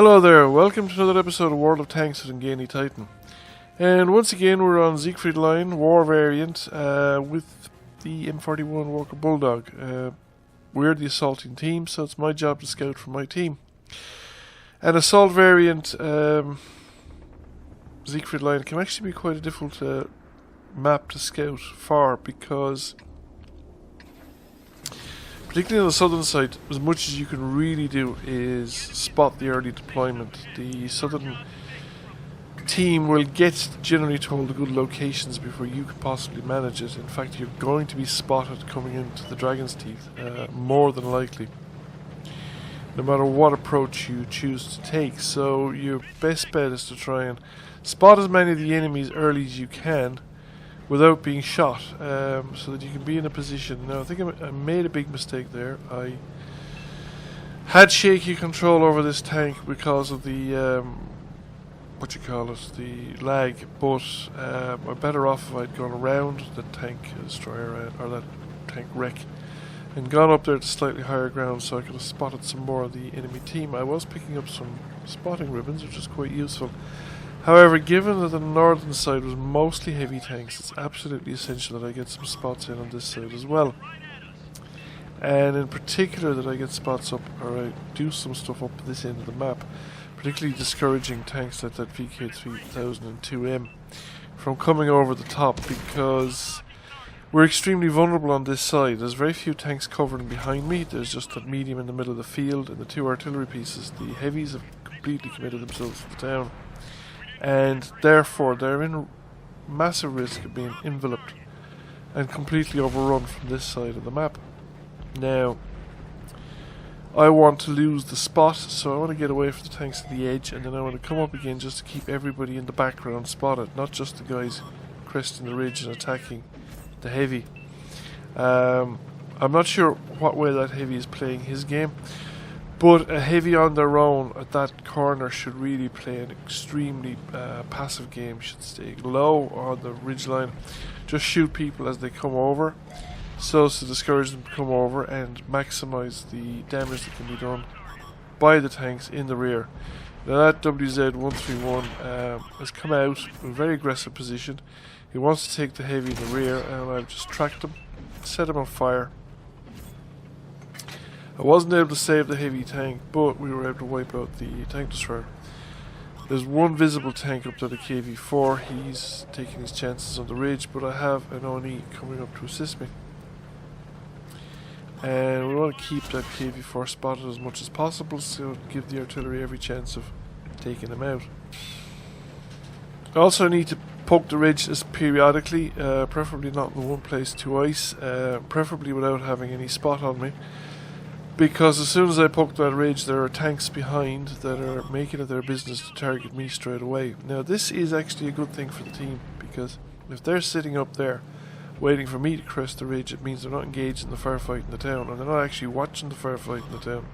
Hello there, welcome to another episode of World of Tanks with Ngani Titan. And once again we're on Seigfried Line, War Variant, with the M41 Walker Bulldog. We're the assaulting team, so it's my job to scout for my team. An assault variant Seigfried Line can actually be quite a difficult map to scout for, because particularly on the southern side, as much as you can really do is spot the early deployment. The southern team will get generally told the good locations before you can possibly manage it. In fact, you're going to be spotted coming into the Dragon's Teeth, more than likely, no matter what approach you choose to take. So your best bet is to try and spot as many of the enemies early as you can without being shot, so that you can be in a position. Now I think I made a big mistake there. I had shaky control over this tank because of the the lag, but I'm better off if I'd gone around the tank destroyer, or that tank wreck, and gone up there to slightly higher ground so I could have spotted some more of the enemy team. I was picking up some spotting ribbons, which is quite useful. However, given that the northern side was mostly heavy tanks, it's absolutely essential that I get some spots in on this side as well. And in particular that I get spots up, or I do some stuff up this end of the map, particularly discouraging tanks like that VK3000 and 2M from coming over the top, because we're extremely vulnerable on this side. There's very few tanks covering behind me. There's just that medium in the middle of the field and the two artillery pieces. The heavies have completely committed themselves to the town, and therefore they're in massive risk of being enveloped and completely overrun from this side of the map. Now, I want to lose the spot, so I want to get away from the tanks at the edge, and then I want to come up again just to keep everybody in the background spotted, not just the guys cresting the ridge and attacking the heavy. I'm not sure what way that heavy is playing his game, but a heavy on their own at that corner should really play an extremely passive game, should stay low on the ridgeline, just shoot people as they come over, so as to discourage them to come over and maximise the damage that can be done by the tanks in the rear. Now that WZ-131 has come out in a very aggressive position. He wants to take the heavy in the rear, and I've just tracked him, set him on fire. I wasn't able to save the heavy tank, but we were able to wipe out the tank destroyer. There's one visible tank up there, the KV-4. He's taking his chances on the ridge, but I have an ONE coming up to assist me. And we want to keep that KV-4 spotted as much as possible, so give the artillery every chance of taking him out. I also need to poke the ridge periodically, preferably not in one place to ice, preferably without having any spot on me. Because as soon as I poke that ridge, there are tanks behind that are making it their business to target me straight away. Now this is actually a good thing for the team, because if they're sitting up there waiting for me to crest the ridge, it means they're not engaged in the firefight in the town, and they're not actually watching the firefight in the town.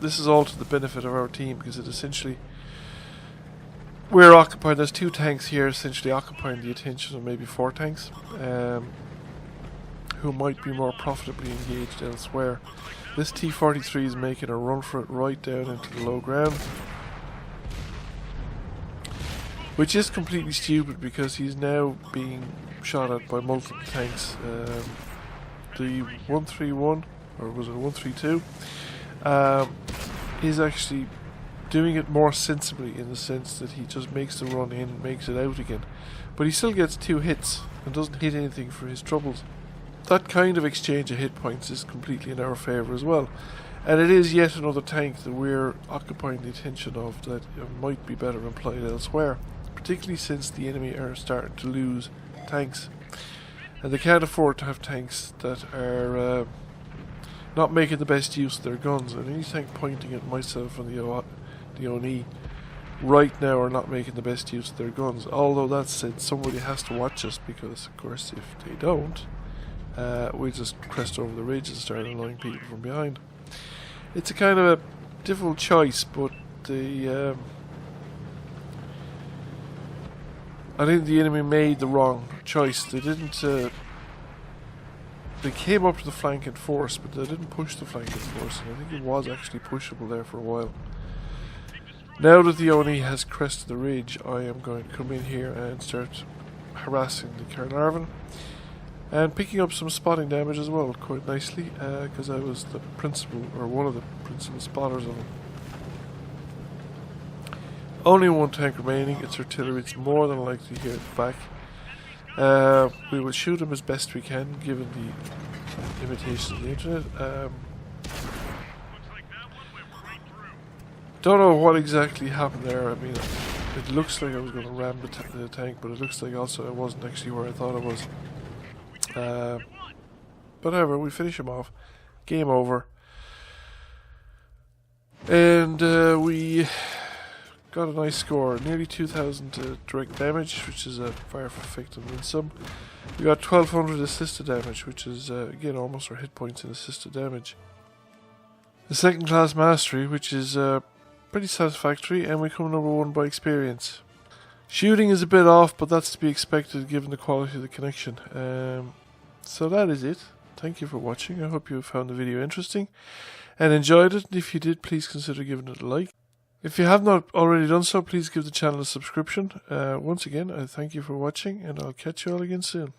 This is all to the benefit of our team, because it essentially, we're occupying, there's two tanks here essentially occupying the attention of maybe four tanks, who might be more profitably engaged elsewhere. This T-43 is making a run for it right down into the low ground, which is completely stupid, because he's now being shot at by multiple tanks. The 131, or was it 132, is actually doing it more sensibly, in the sense that he just makes the run in, makes it out again, but he still gets 2 hits and doesn't hit anything for his troubles. That kind of exchange of hit points is completely in our favour as well, and it is yet another tank that we're occupying the attention of that might be better employed elsewhere, particularly since the enemy are starting to lose tanks, and they can't afford to have tanks that are not making the best use of their guns. And any tank pointing at myself and the ONE right now are not making the best use of their guns. Although that said, somebody has to watch us, because of course if they don't, we just crest over the ridge and start annoying people from behind. It's a kind of a difficult choice, but the I think the enemy made the wrong choice. They didn't. They came up to the flank in force, but they didn't push the flank in force, and I think it was actually pushable there for a while. Now that the Oni has crested the ridge, I am going to come in here and start harassing the Caernarvon and picking up some spotting damage as well, quite nicely, because I was the principal, or one of the principal spotters of them. Only one tank remaining. It's artillery. It's more than likely here at the back. We will shoot him as best we can, given the limitations of the internet. Don't know what exactly happened there. I mean, it looks like I was going to ram the tank, but it looks like also I wasn't actually where I thought I was. But however, we finish him off. Game over. And we got a nice score. Nearly 2,000 direct damage, which is far from victim and some. We got 1,200 assisted damage, which is again almost our hit points in assisted damage. The second class mastery, which is pretty satisfactory, and we come number 1 by experience. Shooting is a bit off, but that's to be expected given the quality of the connection. So that is it. Thank you for watching. I hope you found the video interesting and enjoyed it. If you did, please consider giving it a like. If you have not already done so, please give the channel a subscription. Once again, I thank you for watching, and I'll catch you all again soon.